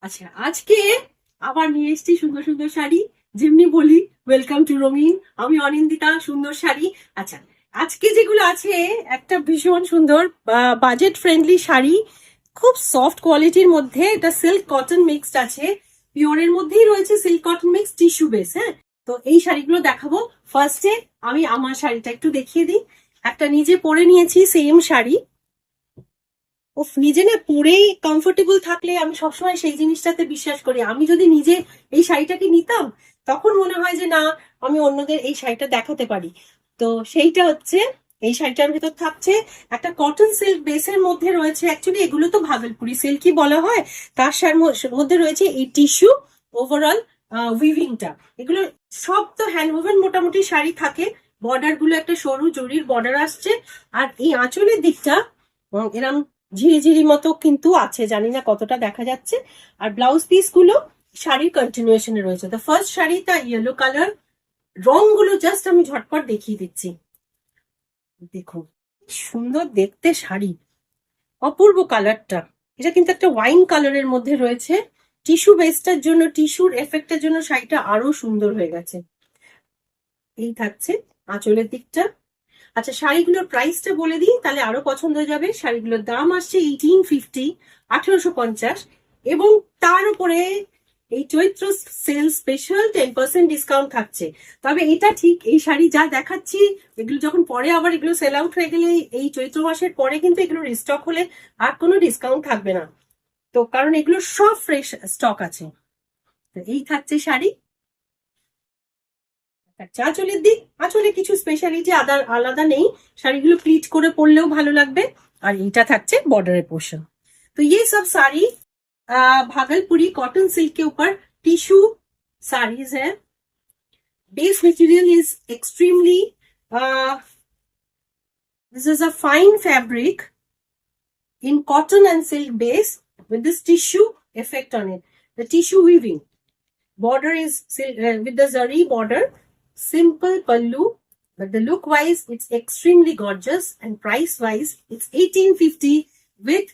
আচ্ছা, আজকে আবার নিয়ে এসেছি সুন্দর সুন্দর শাড়ি। যেমনি বলি ওয়েলকাম টু রঙিন, আমি অনিন্দিতা। সুন্দর শাড়ি। আচ্ছা, আজকে যেগুলো আছে একটা ভীষণ সুন্দর বাজেট ফ্রেন্ডলি শাড়ি, খুব সফট কোয়ালিটির মধ্যে। এটা সিল্ক কটন মিক্সড আছে, পিওরের মধ্যেই রয়েছে silk cotton mix tissue base. হ্যাঁ, তো এই শাড়িগুলো দেখাবো। ফার্স্টে আমি আমার শাড়িটা একটু দেখিয়ে দিই। একটা নিজে পরে নিয়েছি সেম শাড়ি। ও নিজে না পরেই কমফোর্টেবল থাকলে আমি সবসময় সেই জিনিসটাতে বিশ্বাস করি। আমি যদি নিজে এই শাড়িটাকে নিতাম, তখন মনে হয় যে না, আমি অন্যদের এই শাড়িটা দেখাতে পারি। তো সেইটা হচ্ছে, এই শাড়িটার ভেতর থাকছে একটা কটন সিল্ক বেসের মধ্যে রয়েছে, অ্যাকচুয়ালি এগুলো তো ভাগলপুরি সিল্কই বলা হয়। তার মধ্যে রয়েছে এই টিস্যু ওভারঅল উইভিংটা। এগুলো সব তো হ্যান্ড ওভেন মোটামুটি শাড়ি থাকে। বর্ডার গুলো একটা সরু জরির বর্ডার আসছে, আর এই আঁচলের দিকটা এরম ঝিরিঝিরি মতো কিন্তু আছে, জানি না কতটা দেখা যাচ্ছে। আর ব্লাউজ পিস গুলো শাড়ির কন্টিনিউশনে রয়েছে। তো ফার্স্ট শাড়িটা ইয়েলো কালার, রংগুলো জাস্ট আমি ঝটপট দেখিয়ে দিচ্ছি। দেখুন, সুন্দর দেখতে শাড়ি, অপূর্ব কালারটা। এটা কিন্তু একটা ওয়াইন কালারের মধ্যে রয়েছে। টিস্যু বেসটার জন্য, টিস্যুর এফেক্টের জন্য শাড়িটা আরো সুন্দর হয়ে গেছে। এই থাকছে আঁচলের দিকটা। আচ্ছা, শাড়িগুলোর প্রাইসটা বলে দিই, তাহলে আরো পছন্দ হয়ে যাবে। শাড়িগুলোর দাম আসছে 1850, 1850, এবং তার উপরে এই চৈত্র সেল স্পেশাল 10% ডিসকাউন্ট থাকছে। তবে এটা ঠিক, এই শাড়ি যা দেখাচ্ছি এগুলো যখন পরে আবার এগুলো সেল আউট হয়ে গেলে, এই চৈত্র মাসের পরে কিন্তু এগুলো রিস্টক হলে আর কোনো ডিসকাউন্ট থাকবে না। তো কারণ এগুলো সব ফ্রেশ স্টক আছে। তো এই থাকছে শাড়ি। আচ্ছা, আঁচলের দিক, আঁচলে কিছু স্পেশালিটি আলাদা নেই, শাড়িগুলো প্লিট করে পরলেও ভালো লাগবে। আর এইটা থাকছে बॉर्डर पोर्शन। तो ये सब साड़ी भागलपुरी कॉटन सिल्क के ऊपर टिश्यू साड़ीज है। Base material is extremely, this is a fine fabric in cotton and silk base with this tissue effect on it, the tissue weaving. Border is with the zari border, simple pallu, but the look wise it's extremely gorgeous, and price wise it's 1850 with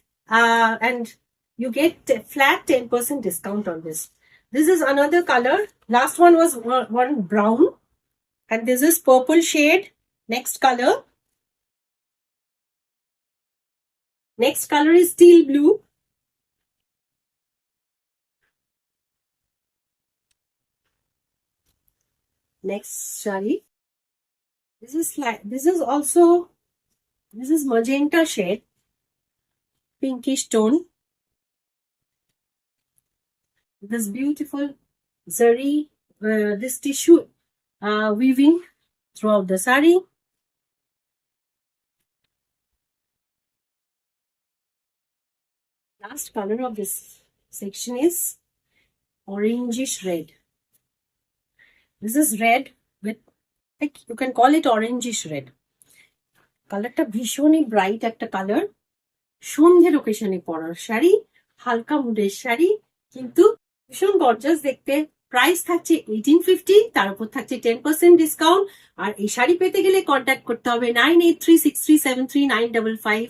and you get flat 10% discount on this. This is another color. Last one was one brown, and this is purple shade. Next color is steel blue. Next shari, this is also, this is magenta shade, pinkish tone. This beautiful zari, this tissue weaving throughout the sari. Last color of this section is orangish red. This is red with, like, you can call it orangish red. কালারটা ভীষণই bright একটা colour, সন্ধ্যের ওকেশনে পরার শাড়ি, হালকা মুডের শাড়ি, কিন্তু ভীষণ gorgeous দেখতে। প্রাইস থাকছে 1850, তার উপর থাকছে 10% ডিসকাউন্ট। আর এই শাড়ি পেতে গেলে কন্ট্যাক্ট করতে হবে 9836373955,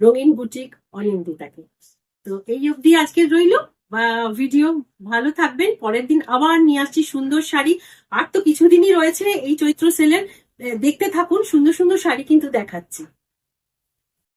রঙিন বুটিক অনিন্দিতাকে। তো এই অবধি আজকে রইলো ভিডিও। ভালো থাকবেন, পরের দিন আবার নিয়ে আসছি সুন্দর শাড়ি। আর তো কিছুদিনই রয়েছে এই চৈত্র সেলের, দেখতে থাকুন, সুন্দর সুন্দর শাড়ি কিন্তু দেখাচ্ছি।